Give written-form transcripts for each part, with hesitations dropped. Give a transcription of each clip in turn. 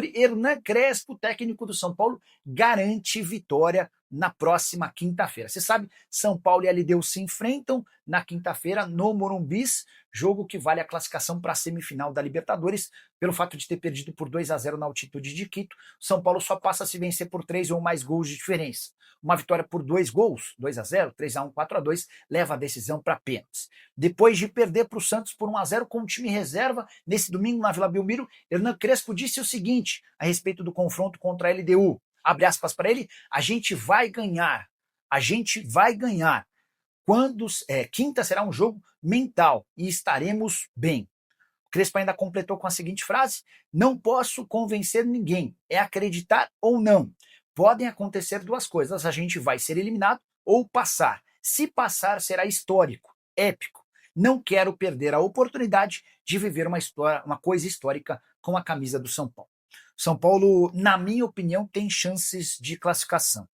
Hernan Crespo, técnico do São Paulo, garante vitória na próxima quinta-feira. Você sabe, São Paulo e LDU se enfrentam na quinta-feira no Morumbis, jogo que vale a classificação para a semifinal da Libertadores, pelo fato de ter perdido por 2-0 na altitude de Quito. São Paulo só passa a se vencer por 3 ou mais gols de diferença. Uma vitória por 2 gols, 2-0, 3-1, 4-2, leva a decisão para pênaltis. Depois de perder para o Santos por 1-0 com o time reserva, nesse domingo na Vila Belmiro, Hernan Crespo disse o seguinte a respeito do confronto contra a LDU. Abre aspas para ele, a gente vai ganhar. Quinta será um jogo mental e estaremos bem. Crespo ainda completou com a seguinte frase, não posso convencer ninguém, é acreditar ou não. Podem acontecer duas coisas, a gente vai ser eliminado ou passar. Se passar, será histórico, épico. Não quero perder a oportunidade de viver uma coisa histórica com a camisa do São Paulo. São Paulo, na minha opinião, tem chances de classificação.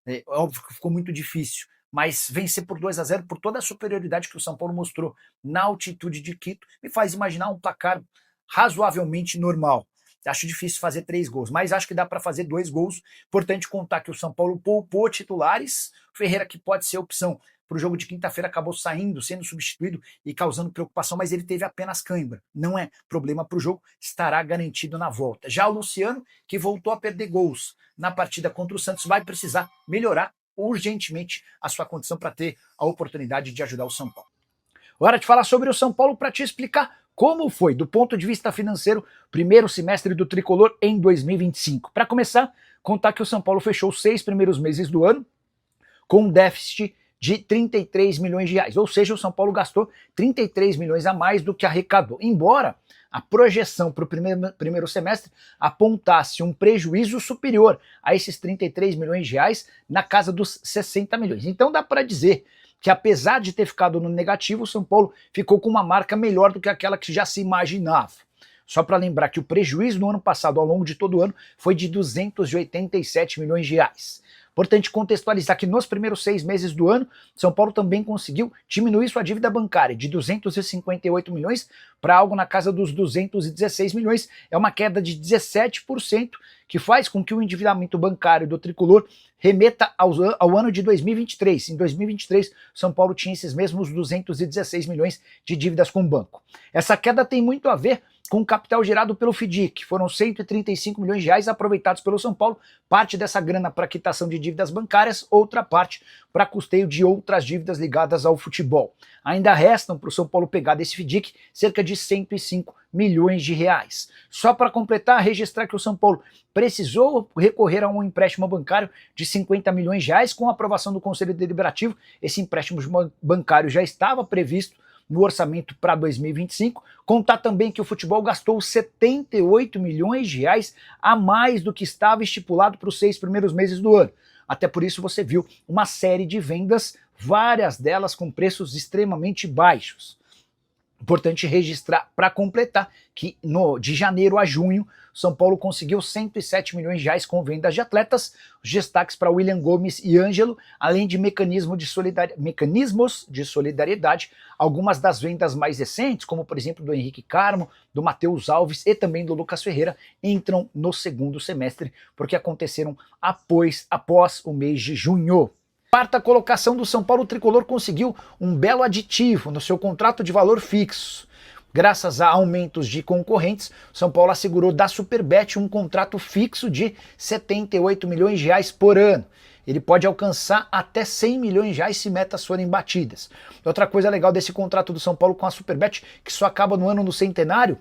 É óbvio que ficou muito difícil, mas vencer por 2-0, por toda a superioridade que o São Paulo mostrou na altitude de Quito, me faz imaginar um placar razoavelmente normal. Acho difícil fazer 3 gols, mas acho que dá para fazer 2 gols. Importante contar que o São Paulo poupou titulares, Ferreira, que pode ser opção para o jogo de quinta-feira, acabou saindo, sendo substituído e causando preocupação, mas ele teve apenas cãibra. Não é problema para o jogo, estará garantido na volta. Já o Luciano, que voltou a perder gols na partida contra o Santos, vai precisar melhorar urgentemente a sua condição para ter a oportunidade de ajudar o São Paulo. Hora de falar sobre o São Paulo para te explicar como foi, do ponto de vista financeiro, primeiro semestre do Tricolor em 2025. Para começar, contar que o São Paulo fechou os 6 primeiros meses do ano com um déficit de 33 milhões de reais, ou seja, o São Paulo gastou 33 milhões a mais do que arrecadou, embora a projeção para o primeiro semestre apontasse um prejuízo superior a esses 33 milhões de reais na casa dos 60 milhões. Então dá para dizer que apesar de ter ficado no negativo, o São Paulo ficou com uma marca melhor do que aquela que já se imaginava. Só para lembrar que o prejuízo no ano passado, ao longo de todo o ano, foi de 287 milhões de reais. Importante contextualizar que nos primeiros 6 meses do ano, São Paulo também conseguiu diminuir sua dívida bancária de 258 milhões para algo na casa dos 216 milhões. É uma queda de 17%, que faz com que o endividamento bancário do Tricolor remeta ao ano de 2023. Em 2023, São Paulo tinha esses mesmos 216 milhões de dívidas com o banco. Essa queda tem muito a ver com o capital gerado pelo FIDIC. Foram 135 milhões de reais aproveitados pelo São Paulo, parte dessa grana para quitação de dívidas bancárias, outra parte para custeio de outras dívidas ligadas ao futebol. Ainda restam para o São Paulo pegar desse FIDIC cerca de 105 milhões de reais. Só para completar, registrar que o São Paulo precisou recorrer a um empréstimo bancário de 50 milhões de reais com a aprovação do Conselho Deliberativo. Esse empréstimo bancário já estava previsto no orçamento para 2025, contar também que o futebol gastou 78 milhões de reais a mais do que estava estipulado para os 6 primeiros meses do ano. Até por isso você viu uma série de vendas, várias delas com preços extremamente baixos. Importante registrar para completar que de janeiro a junho, São Paulo conseguiu 107 milhões de reais com vendas de atletas, os destaques para William Gomes e Ângelo, além de mecanismos de solidariedade, algumas das vendas mais recentes, como por exemplo do Henrique Carmo, do Matheus Alves e também do Lucas Ferreira, entram no segundo semestre, porque aconteceram após o mês de junho. Quarta colocação do São Paulo, o Tricolor conseguiu um belo aditivo no seu contrato de valor fixo. Graças a aumentos de concorrentes, São Paulo assegurou da Superbet um contrato fixo de 78 milhões de reais por ano. Ele pode alcançar até 100 milhões de reais se metas forem batidas. Outra coisa legal desse contrato do São Paulo com a Superbet, que só acaba no ano do centenário,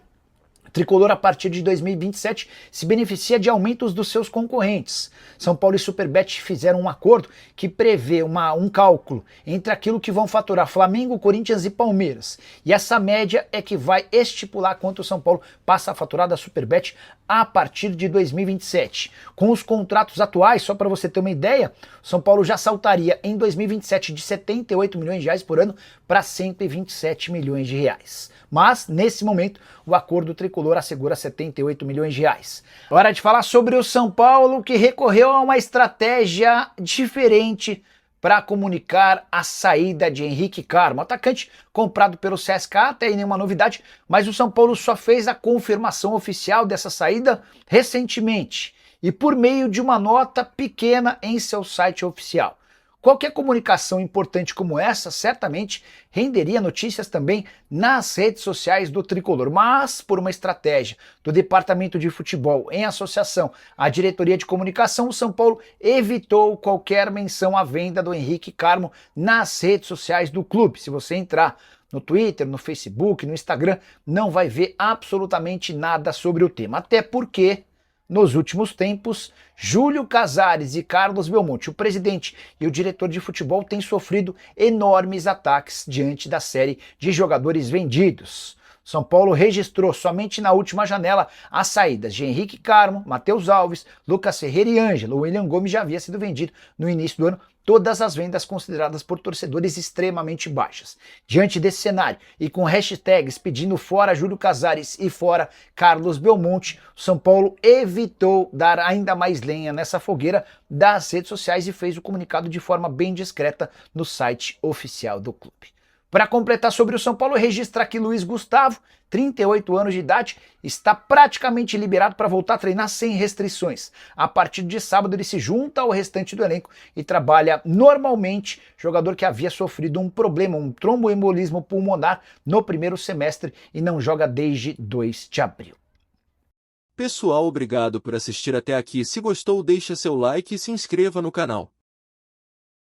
Tricolor, a partir de 2027, se beneficia de aumentos dos seus concorrentes. São Paulo e Superbet fizeram um acordo que prevê um cálculo entre aquilo que vão faturar Flamengo, Corinthians e Palmeiras. E essa média é que vai estipular quanto o São Paulo passa a faturar da Superbet a partir de 2027. Com os contratos atuais, só para você ter uma ideia, São Paulo já saltaria em 2027 de 78 milhões de reais por ano para 127 milhões de reais. Mas, nesse momento, o acordo tricolor assegura 78 milhões de reais. Hora de falar sobre o São Paulo, que recorreu a uma estratégia diferente para comunicar a saída de Henrique Carmo, atacante comprado pelo CSKA, até aí nenhuma novidade, mas o São Paulo só fez a confirmação oficial dessa saída recentemente e por meio de uma nota pequena em seu site oficial. Qualquer comunicação importante como essa certamente renderia notícias também nas redes sociais do Tricolor, mas por uma estratégia do Departamento de Futebol em associação à Diretoria de Comunicação, o São Paulo evitou qualquer menção à venda do Henrique Carmo nas redes sociais do clube. Se você entrar no Twitter, no Facebook, no Instagram, não vai ver absolutamente nada sobre o tema, até porque nos últimos tempos, Júlio Casares e Carlos Belmonte, o presidente e o diretor de futebol, têm sofrido enormes ataques diante da série de jogadores vendidos. São Paulo registrou somente na última janela as saídas de Henrique Carmo, Matheus Alves, Lucas Ferreira e Ângelo. O William Gomes já havia sido vendido no início do ano, todas as vendas consideradas por torcedores extremamente baixas. Diante desse cenário e com hashtags pedindo fora Júlio Casares e fora Carlos Belmonte, o São Paulo evitou dar ainda mais lenha nessa fogueira das redes sociais e fez o comunicado de forma bem discreta no site oficial do clube. Para completar sobre o São Paulo, registra que Luiz Gustavo, 38 anos de idade, está praticamente liberado para voltar a treinar sem restrições. A partir de sábado ele se junta ao restante do elenco e trabalha normalmente, jogador que havia sofrido um problema, um tromboembolismo pulmonar no primeiro semestre e não joga desde 2 de abril. Pessoal, obrigado por assistir até aqui. Se gostou, deixa seu like e se inscreva no canal.